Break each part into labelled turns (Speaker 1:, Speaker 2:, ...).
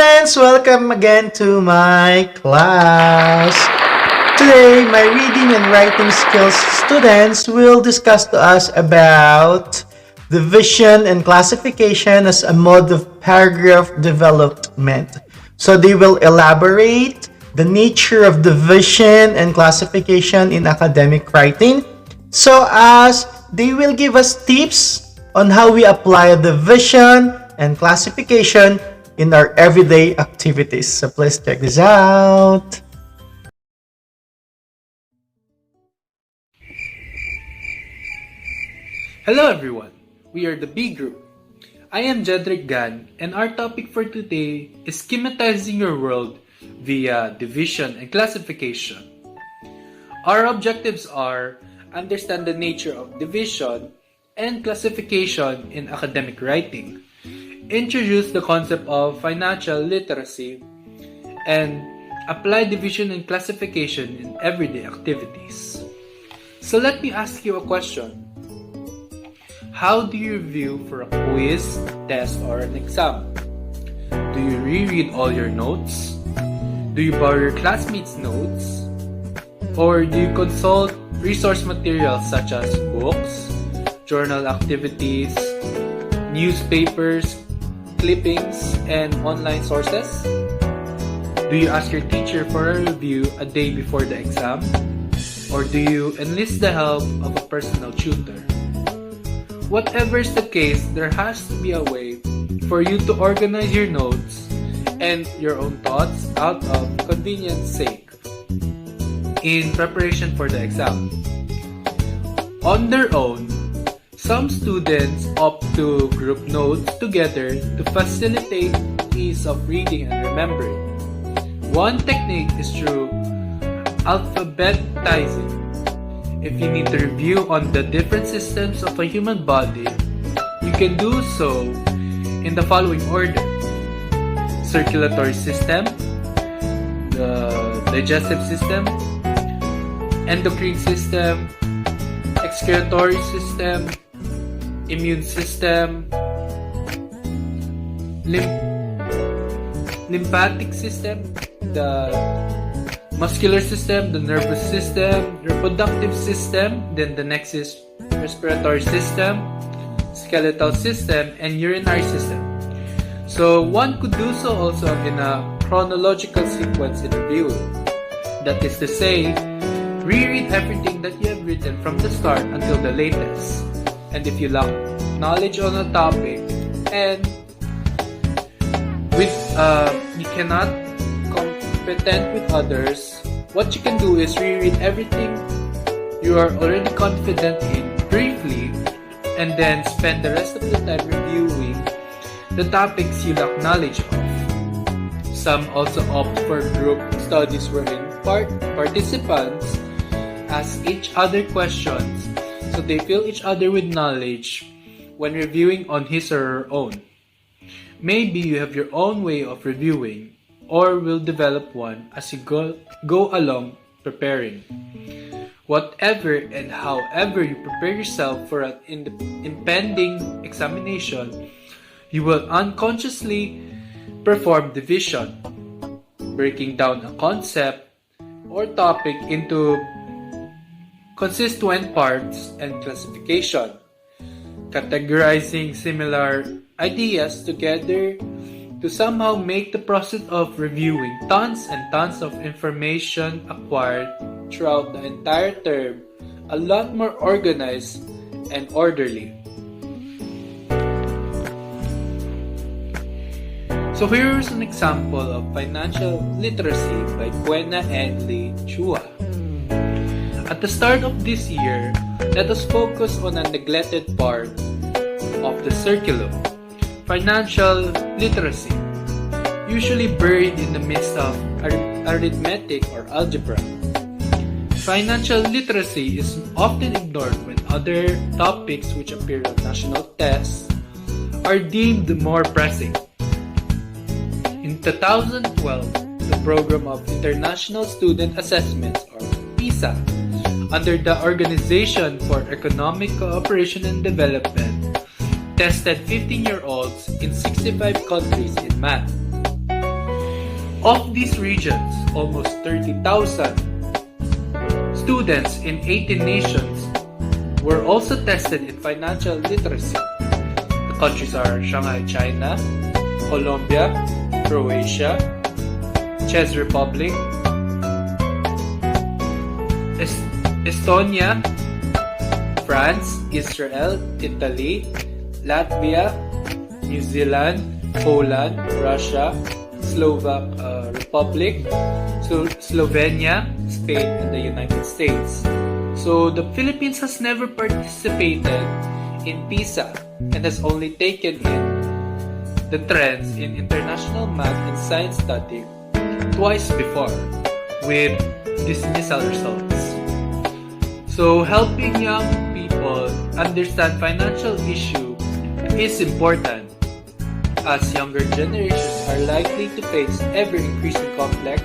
Speaker 1: students, welcome again to my class. Today, my reading and writing skills students will discuss to us about division and classification as a mode of paragraph development. So they will elaborate the nature of division and classification in academic writing. So as they will give us tips on how we apply division and classification in our everyday activities. So please check this out.
Speaker 2: Hello everyone, we are the B group. I am Jedrick Gan and our topic for today is schematizing your world via division and classification. Our objectives are understand the nature of division and classification in academic writing, introduce the concept of financial literacy, and apply division and classification in everyday activities. So let me ask you a question. How do you review for a quiz, test, or an exam? Do you reread all your notes? Do you borrow your classmates' notes? Or do you consult resource materials such as books, journal activities, newspapers, clippings, and online sources? Do you ask your teacher for a review a day before the exam? Or do you enlist the help of a personal tutor? Whatever is the case, there has to be a way for you to organize your notes and your own thoughts out of convenience sake in preparation for the exam. On their own, some students opt to group notes together to facilitate ease of reading and remembering. One technique is through alphabetizing. If you need to review on the different systems of a human body, you can do so in the following order: circulatory system, the digestive system, endocrine system, excretory system, immune system, lymphatic system, the muscular system, the nervous system, reproductive system, then the next is respiratory system, skeletal system, and urinary system. So one could do so also in a chronological sequence in reviewing. That is to say, reread everything that you have written from the start until the latest. And if you lack knowledge on a topic and you cannot competent with others, what you can do is reread everything you are already confident in briefly and then spend the rest of the time reviewing the topics you lack knowledge of. Some also opt for group studies wherein participants ask each other questions so they fill each other with knowledge when reviewing on his or her own. Maybe you have your own way of reviewing or will develop one as you go along preparing. Whatever and however you prepare yourself for an impending examination, you will unconsciously perform division, breaking down a concept or topic into constituent parts, and classification, categorizing similar ideas together to somehow make the process of reviewing tons and tons of information acquired throughout the entire term a lot more organized and orderly. So here is an example of financial literacy by Buena and Lee Chua. At the start of this year, let us focus on a neglected part of the curriculum: financial literacy, usually buried in the midst of arithmetic or algebra. Financial literacy is often ignored when other topics which appear on national tests are deemed more pressing. In 2012, the Program of International Student Assessments, or PISA, under the Organization for Economic Cooperation and Development, tested 15-year-olds in 65 countries in math. Of these regions, almost 30,000 students in 18 nations were also tested in financial literacy. The countries are Shanghai, China, Colombia, Croatia, Czech Republic, Estonia, France, Israel, Italy, Latvia, New Zealand, Poland, Russia, Slovak Republic, Slovenia, Spain, and the United States. So the Philippines has never participated in PISA and has only taken in the trends in international math and science study twice before with dismissal results. So helping young people understand financial issue is important, as younger generations are likely to face ever-increasing complex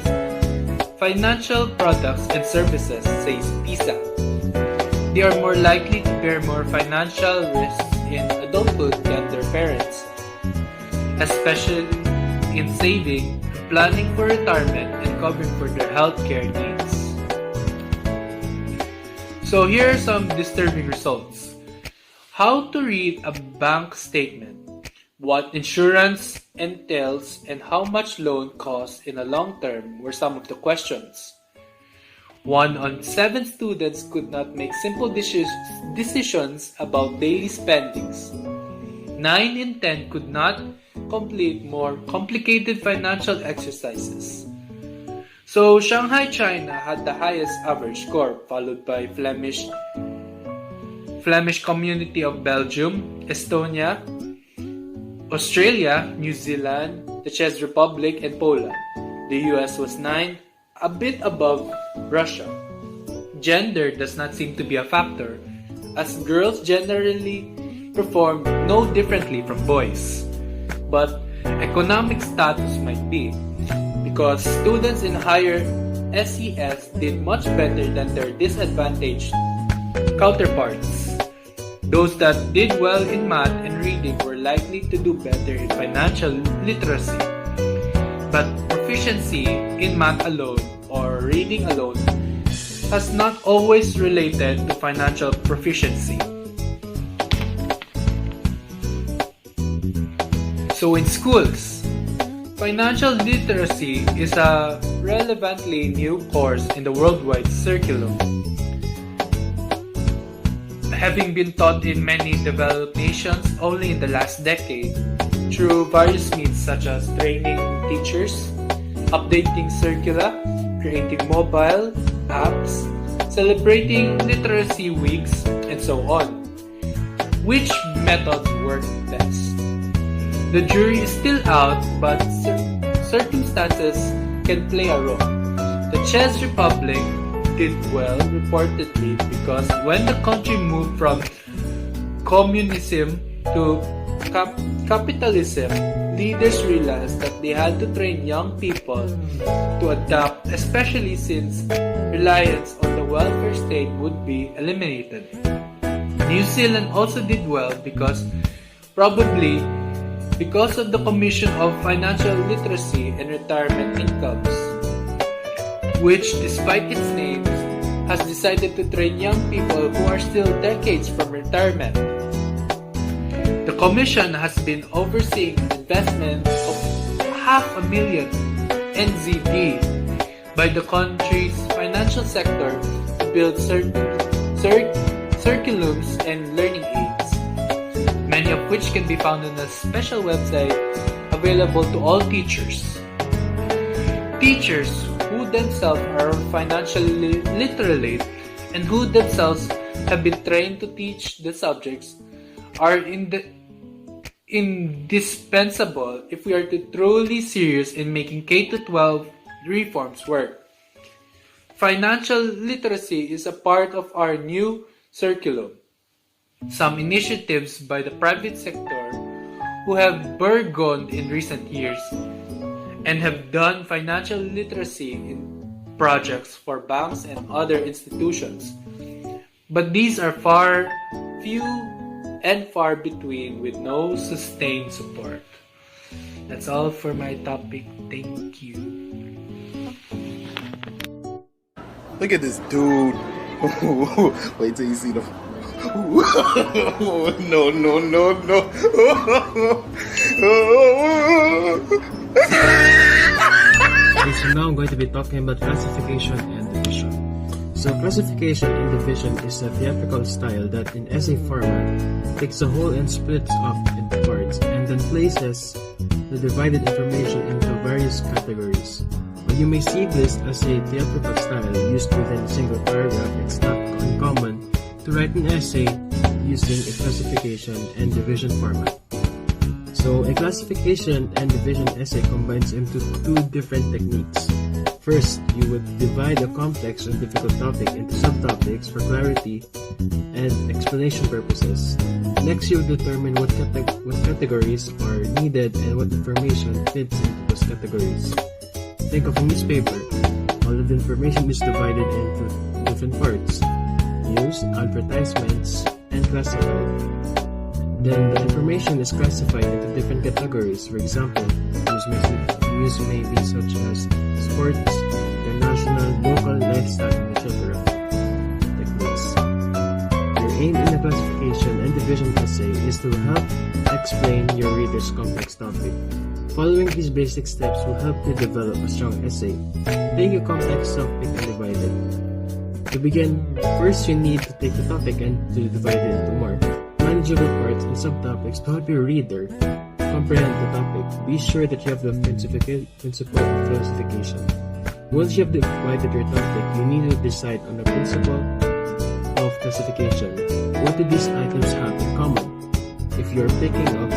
Speaker 2: financial products and services, says PISA. They are more likely to bear more financial risks in adulthood than their parents, especially in saving, planning for retirement, and covering for their healthcare needs. So here are some disturbing results. How to read a bank statement, what insurance entails, and how much loan costs in the long term were some of the questions. 1 on 7 students could not make simple decisions about daily spendings. 9 in 10 could not complete more complicated financial exercises. So Shanghai, China had the highest average score, followed by Flemish Community of Belgium, Estonia, Australia, New Zealand, the Czech Republic, and Poland. The US was 9, a bit above Russia. Gender does not seem to be a factor, as girls generally perform no differently from boys. But economic status might be, because students in higher SES did much better than their disadvantaged counterparts. Those that did well in math and reading were likely to do better in financial literacy. But proficiency in math alone or reading alone has not always related to financial proficiency. So in schools, financial literacy is a relevantly new course in the worldwide curriculum. Having been taught in many developed nations only in the last decade through various means such as training teachers, updating curricula, creating mobile apps, celebrating literacy weeks, and so on. Which methods work best? The jury is still out, but circumstances can play a role. The Czech Republic did well reportedly because when the country moved from communism to capitalism, leaders realized that they had to train young people to adapt, especially since reliance on the welfare state would be eliminated. New Zealand also did well probably because of the Commission of Financial Literacy and Retirement Incomes, which, despite its name, has decided to train young people who are still decades from retirement. The Commission has been overseeing an investment of 500,000 NZD by the country's financial sector to build curriculums and learning aids, many of which can be found on a special website available to all teachers. Teachers who themselves are financially literate and who themselves have been trained to teach the subjects are indispensable if we are to truly serious in making K-12 reforms work. Financial literacy is a part of our new curriculum. Some initiatives by the private sector who have burgeoned in recent years and have done financial literacy in projects for banks and other institutions. But these are few and far between with no sustained support. That's all for my topic. Thank you.
Speaker 3: Look at this dude. Wait till you see the. No, no, no, no.
Speaker 4: Okay, so now I'm going to be talking about classification and division. So classification and division is a theatrical style that in essay format takes a whole and splits up into parts and then places the divided information into various categories. While you may see this as a theatrical style used within a single paragraph, it's not uncommon to write an essay using a classification and division format. So a classification and division essay combines into two different techniques. First, you would divide a complex or difficult topic into subtopics for clarity and explanation purposes. Next, you'll determine what categories are needed and what information fits into those categories. Think of a newspaper. All of the information is divided into different parts: news, advertisements, and classified. Then the information is classified into different categories. For example, news may be such as sports, international, local, lifestyle, etc. techniques. Your aim in the classification and division essay is to help explain your reader's complex topic. Following these basic steps will help you develop a strong essay. Take a complex topic and divide it. To begin, first you need to take the topic and to divide it into more manageable parts and subtopics to help your reader comprehend the topic. Be sure that you have the principle of classification. Once you have divided your topic, you need to decide on the principle of classification. What do these items have in common? If you are picking a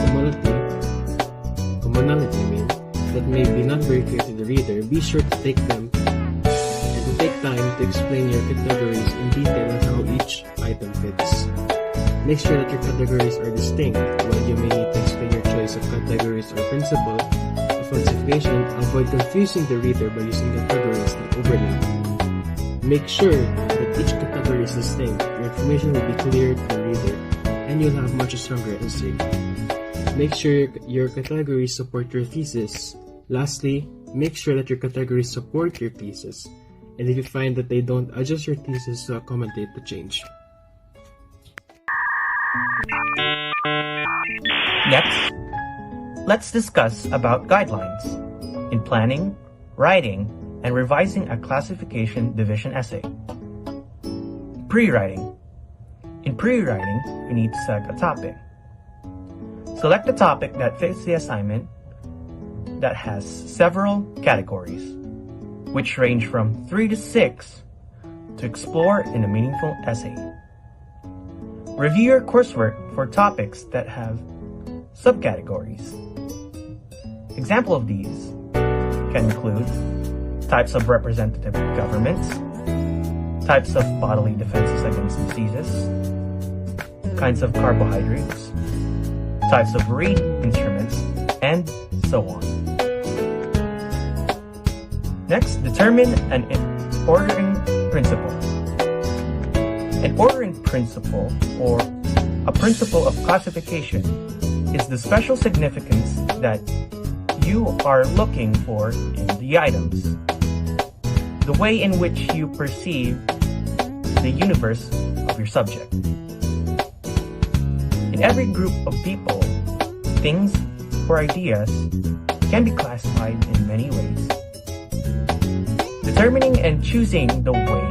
Speaker 4: commonality that may be not very clear to the reader, be sure to take them and to take time to explain your categories in detail and how each item fits. Make sure that your categories are distinct. While you may need to explain your choice of categories or principle of classification, avoid confusing the reader by using categories that overlap. Make sure that each category is distinct. Your information will be clear to the reader, and you'll have much stronger essay. Make sure your categories support your thesis. Lastly, make sure that your categories support your thesis. And if you find that they don't, adjust your thesis to accommodate the change.
Speaker 5: Next, let's discuss about guidelines in planning, writing, and revising a classification division essay. Pre-writing. In pre-writing, you need to select a topic. Select a topic that fits the assignment that has several categories, which range from 3 to 6 to explore in a meaningful essay. Review your coursework for topics that have subcategories. Example of these can include types of representative governments, types of bodily defenses against diseases, kinds of carbohydrates, types of reading instruments, and so on. Next, determine an ordering principle. An ordering principle, or a principle of classification, is the special significance that you are looking for in the items. The way in which you perceive the universe of your subject. In every group of people, things or ideas can be classified in many ways. Determining and choosing the way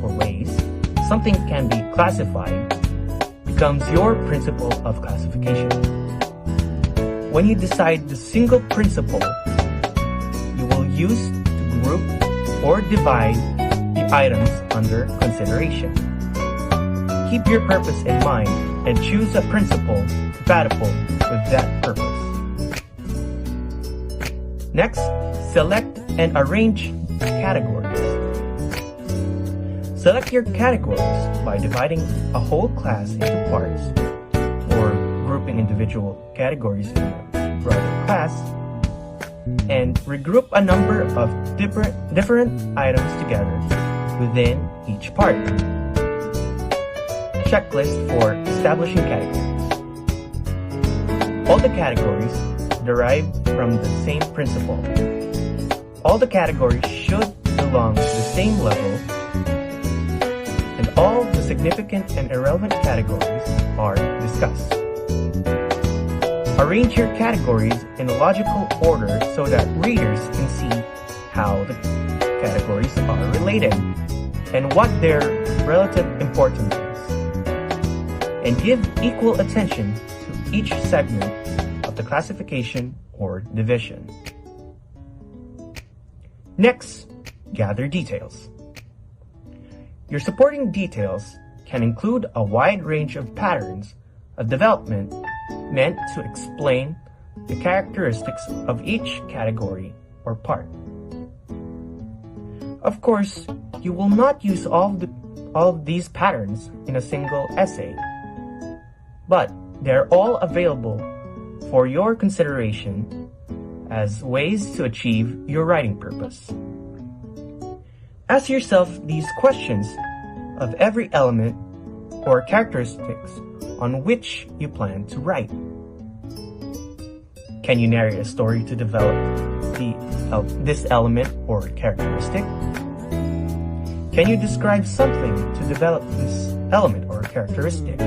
Speaker 5: or ways something can be classified becomes your principle of classification. When you decide the single principle you will use to group or divide the items under consideration. Keep your purpose in mind and choose a principle compatible with that purpose. Next, select and arrange categories. Select your categories by dividing a whole class into parts or grouping individual categories in a broader class, and regroup a number of different items together within each part. Checklist for establishing categories. All the categories derive from the same principle. All the categories should belong to the same level all the significant and irrelevant categories are discussed. Arrange your categories in a logical order so that readers can see how the categories are related and what their relative importance is, and give equal attention to each segment of the classification or division. Next, gather details. Your supporting details can include a wide range of patterns of development meant to explain the characteristics of each category or part. Of course, you will not use all of these patterns in a single essay, but they're all available for your consideration as ways to achieve your writing purpose. Ask yourself these questions of every element or characteristics on which you plan to write. Can you narrate a story to develop this element or characteristic? Can you describe something to develop this element or characteristic?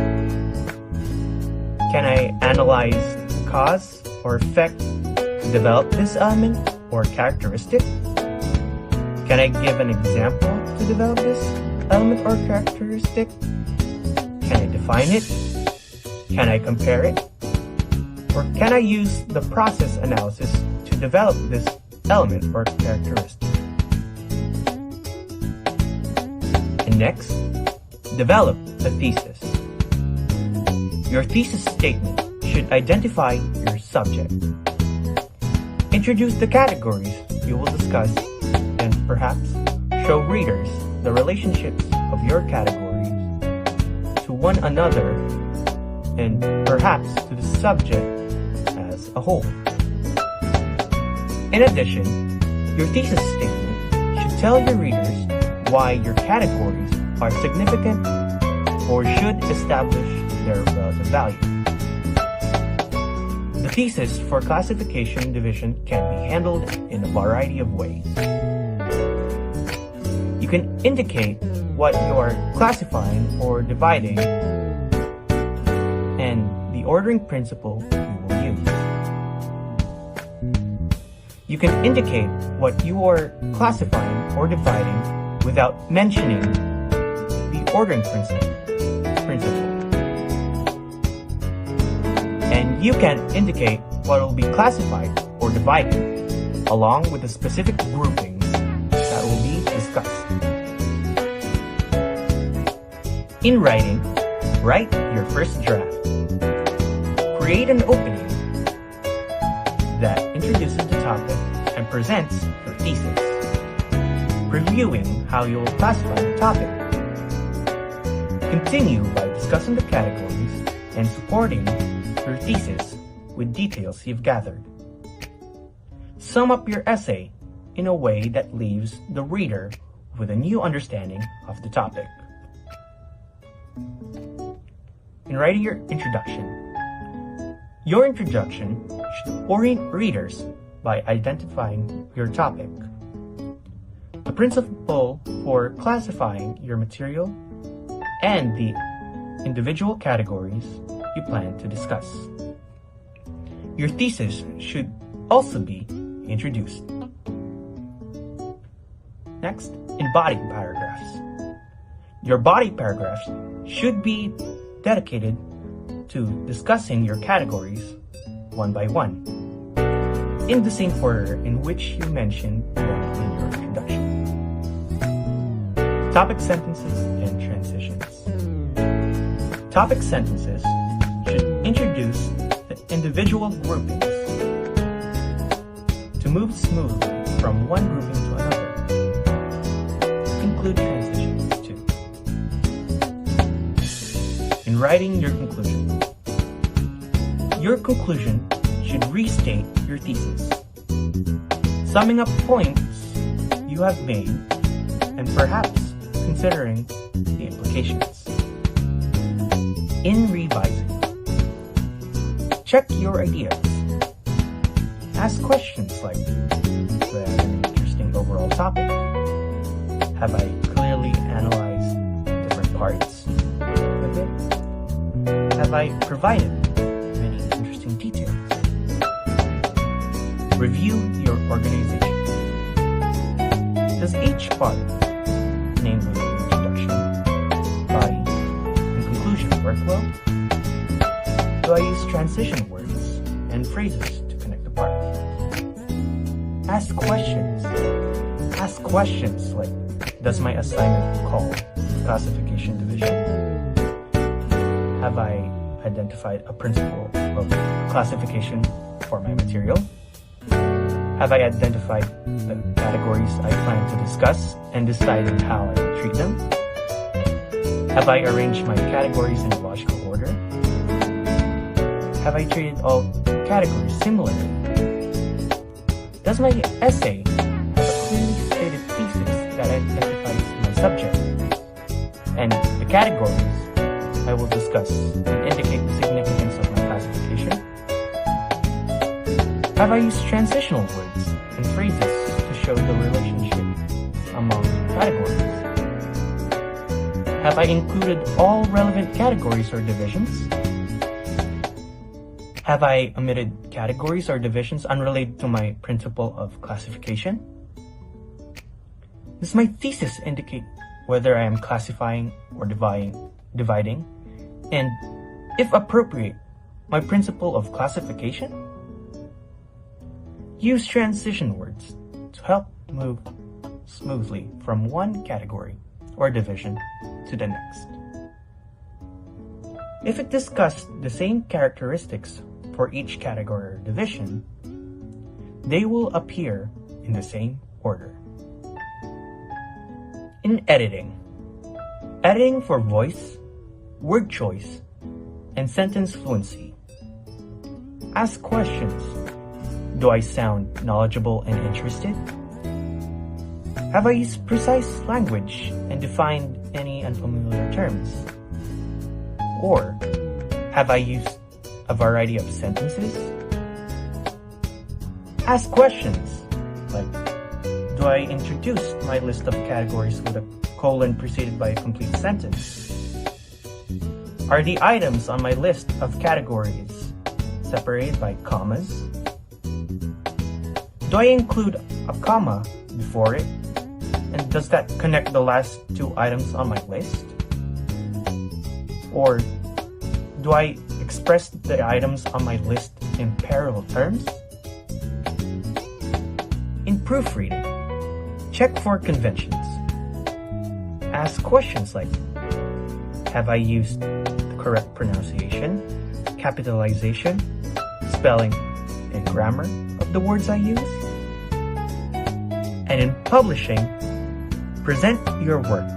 Speaker 5: Can I analyze the cause or effect to develop this element or characteristic? Can I give an example to develop this element or characteristic? Can I define it? Can I compare it? Or can I use the process analysis to develop this element or characteristic? And next, develop a thesis. Your thesis statement should identify your subject. Introduce the categories you will discuss and perhaps show readers the relationships of your categories to one another and perhaps to the subject as a whole. In addition, your thesis statement should tell your readers why your categories are significant or should establish their relative value. The thesis for classification division can be handled in a variety of ways. You can indicate what you are classifying or dividing and the ordering principle you will use. You can indicate what you are classifying or dividing without mentioning the ordering principle. And you can indicate what will be classified or divided along with the specific groupings that will be discussed. In writing, write your first draft. Create an opening that introduces the topic and presents your thesis, previewing how you will classify the topic. Continue by discussing the categories and supporting your thesis with details you've gathered. Sum up your essay in a way that leaves the reader with a new understanding of the topic. In writing your introduction should orient readers by identifying your topic, the principle for classifying your material, and the individual categories you plan to discuss. Your thesis should also be introduced. Next, in body paragraphs. Your body paragraphs should be dedicated to discussing your categories one by one, in the same order in which you mentioned them in your introduction. Topic sentences and transitions. Topic sentences should introduce the individual groupings to move smoothly from one grouping to another. Include transitions too. In writing your conclusion should restate your thesis, summing up points you have made and perhaps considering the implications. In revising, check your ideas. Ask questions like, do I have an interesting overall topic? Have I clearly analyzed different parts? Okay. Have I provided many interesting details? Review your organization. Does each part, namely introduction, body, and conclusion, work well? Do I use transition words and phrases to connect the parts? Ask questions. Ask questions like, does my assignment call classification division? Have I identified a principle of classification for my material? Have I identified the categories I plan to discuss and decided how I will treat them? Have I arranged my categories in a logical order? Have I treated all categories similarly? Does my essay have a clearly stated thesis that identifies my subject and the categories I will discuss and indicate the significance of my classification? Have I used transitional words and phrases to show the relationship among categories? Have I included all relevant categories or divisions? Have I omitted categories or divisions unrelated to my principle of classification? Does my thesis indicate whether I am classifying or dividing, and, if appropriate, my principle of classification? Use transition words to help move smoothly from one category or division to the next. If it discussed the same characteristics for each category or division, they will appear in the same order. In editing for voice, word choice, and sentence fluency. Ask questions. Do I sound knowledgeable and interested? Have I used precise language and defined any unfamiliar terms? Or have I used a variety of sentences? Ask questions like, do I introduce my list of categories with a colon preceded by a complete sentence? Are the items on my list of categories separated by commas? Do I include a comma before it? And does that connect the last two items on my list? Or do I express the items on my list in parallel terms? In proofreading, check for conventions. Ask questions like, have I used the correct pronunciation, capitalization, spelling, and grammar of the words I use? And in publishing, present your work.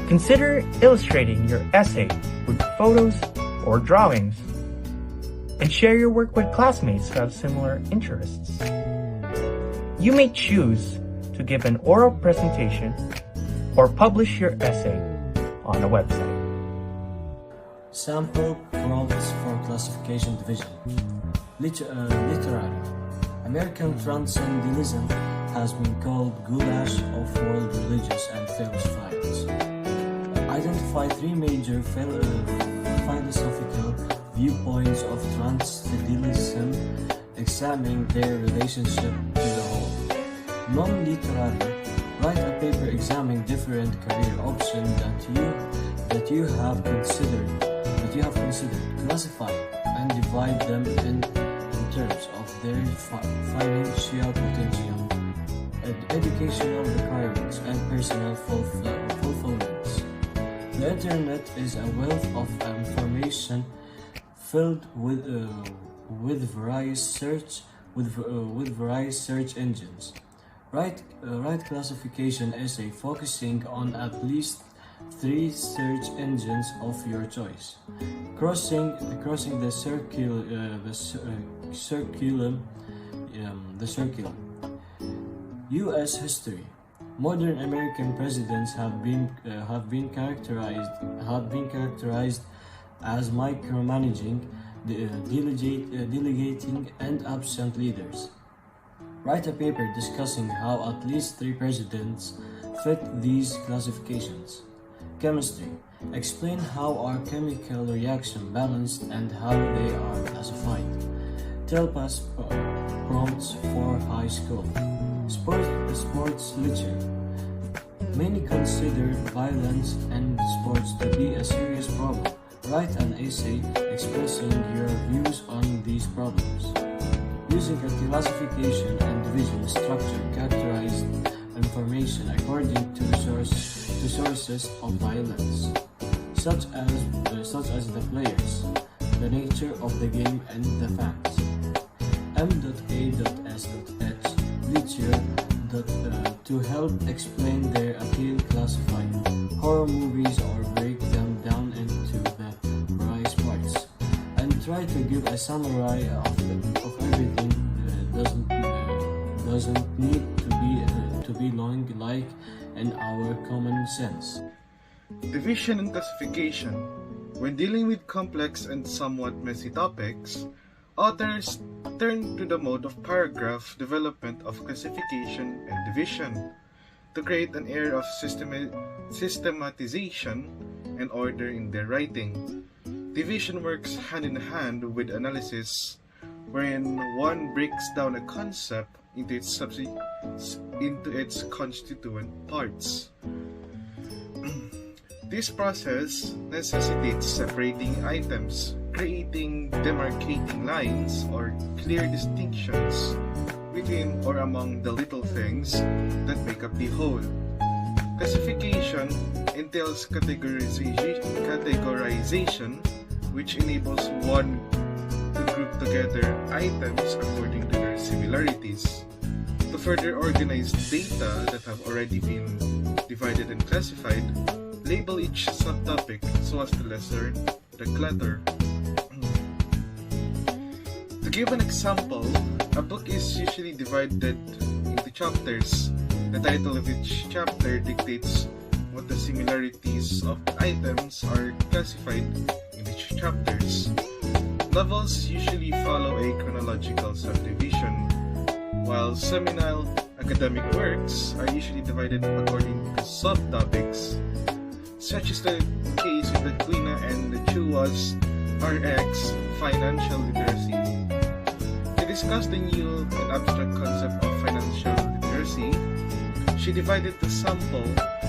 Speaker 5: Consider illustrating your essay with photos or drawings, and share your work with classmates who have similar interests. You may choose to give an oral presentation or publish your essay on a website.
Speaker 6: Sample prompts for classification division. Literary. American transcendentalism has been called goulash of world religious and philosophies. Identify three major philosophical viewpoints of transcendentalism, examining their relationship to the whole. Non-literary. Write a paper examining different career options that you have considered. Classify and divide them in terms of their financial potential, educational requirements, and personal fulfillments. The internet is a wealth of information filled with various search engines. Write classification essay focusing on at least 3 search engines of your choice. Crossing the circulum. U.S. history. Modern American presidents have been characterized as micromanaging, delegating, and absent leaders. Write a paper discussing how at least 3 presidents fit these classifications. Chemistry. Explain how our chemical reaction balanced and how they are classified. Telepass prompts for high school. Sports literature. Many consider violence and sports to be a serious problem. Write an essay expressing your views on these problems. Using a classification and division structure, characterize information according to sources of violence, such as the players, the nature of the game, and the facts. M.A.S.H literature to help explain their appeal, classify horror movies or break them down into the various parts, and try to give a summary of everything. Doesn't need to be long, like in our common sense.
Speaker 3: Division and classification. When dealing with complex and somewhat messy topics, authors turn to the mode of paragraph development of classification and division to create an air of systematization and order in their writing. Division works hand in hand with analysis, wherein one breaks down a concept into its constituent parts. This process necessitates separating items, creating demarcating lines or clear distinctions between or among the little things that make up the whole. Classification entails categorization, which enables one to group together items according to their similarities. To further organize data that have already been divided and classified, label each subtopic so as to lessen the clutter. To give an example, a book is usually divided into chapters. The title of each chapter dictates what the similarities of the items are classified in each chapters. Novels usually follow a chronological subdivision, while seminal academic works are usually divided according to subtopics, such is the case with the Quina and the Chua's RX Financial Literacy. To discuss the new and abstract concept of financial literacy, she divided the sample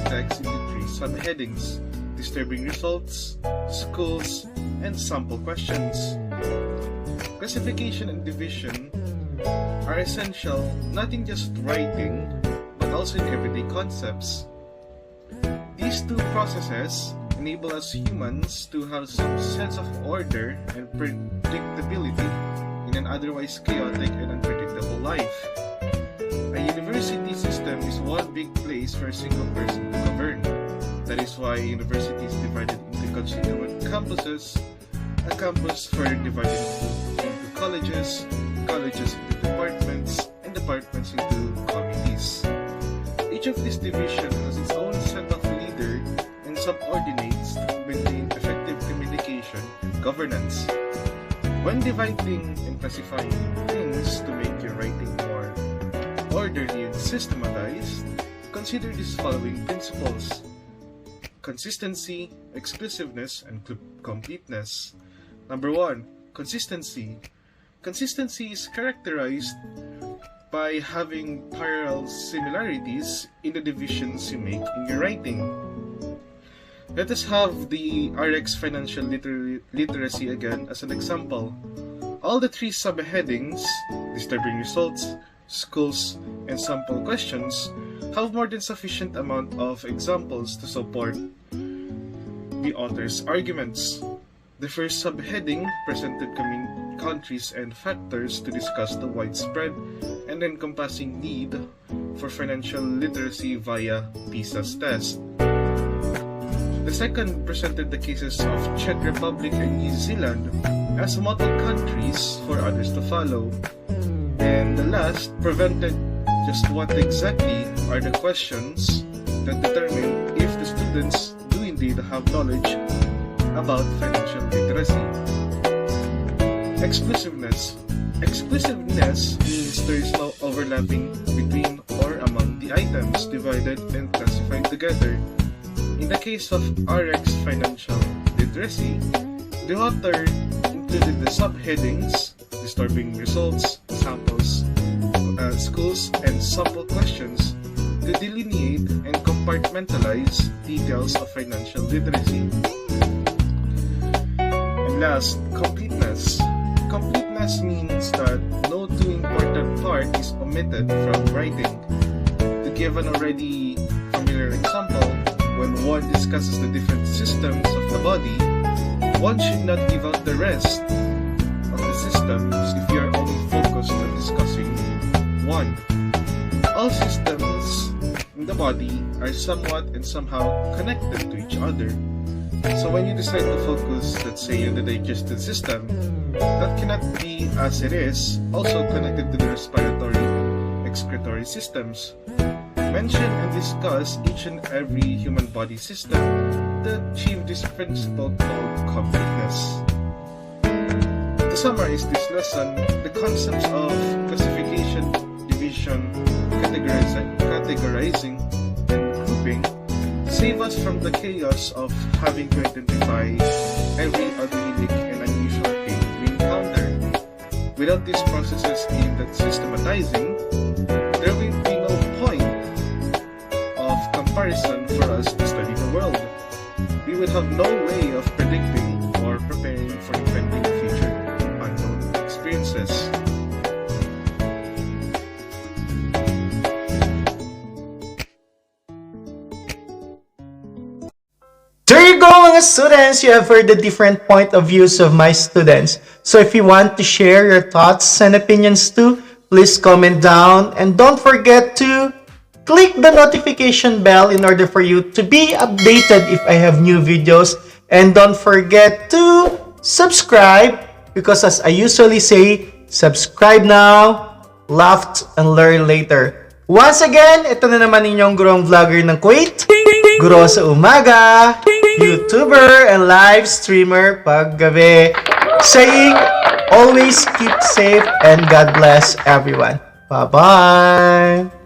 Speaker 3: text into three subheadings: disturbing results, schools, and sample questions. Classification and division are essential not in just writing, but also in everyday concepts. These two processes enable us humans to have some sense of order and predictability in an otherwise chaotic and unpredictable life. A university system is one big place for a single person to govern. That is why a university is divided into constituent campuses, a campus further divided into colleges, colleges into departments, and departments into committees. Each of these divisions has its own set of leader and subordinates to maintain effective communication and governance. When dividing and classifying things to make your writing more orderly and systematized, consider these following principles: consistency, exclusiveness, and completeness. Number 1. Consistency. Consistency is characterized by having parallel similarities in the divisions you make in your writing. Let us have the RX Financial Literacy again as an example. All the three subheadings, disturbing results, schools, and sample questions, have more than sufficient amount of examples to support the author's arguments. The first subheading presented countries and factors to discuss the widespread and encompassing need for financial literacy via PISA's test. The second presented the cases of Czech Republic and New Zealand as model countries for others to follow. And the last presented just what exactly are the questions that determine if the students do indeed have knowledge about financial literacy. Exclusiveness. Exclusiveness means there is no overlapping between or among the items divided and classified together. In the case of RX Financial Literacy, the author included the subheadings, disturbing results, samples, schools, and sample questions to delineate and compartmentalize details of financial literacy. And last, completeness. Completeness means that no too important part is omitted from writing. To give an already familiar example, when one discusses the different systems of the body, one should not give out the rest of the systems if you are only focused on discussing one. All systems in the body are somewhat and somehow connected to each other. So when you decide to focus, let's say, on the digestive system, that cannot be, as it is, also connected to the respiratory, excretory systems. Mention and discuss each and every human body system to achieve this principle called completeness. To summarize this lesson, the concepts of classification, division, categorizing, and grouping save us from the chaos of having to identify every other unique and unusual thing we encounter. Without these processes aimed at systematizing, there will be no point of comparison for us to study the world. We would have no way of predicting or preparing for impending future unknown experiences.
Speaker 1: There you go, mga students. You have heard the different point of views of my students. So if you want to share your thoughts and opinions too, please comment down. And don't forget to click the notification bell in order for you to be updated if I have new videos. And don't forget to subscribe, because as I usually say, subscribe now, laugh and learn later. Once again, ito na naman inyong gurong vlogger ng Kuwait, Guro sa umaga, YouTuber and live streamer paggabi, saying always keep safe and God bless everyone. Bye-bye!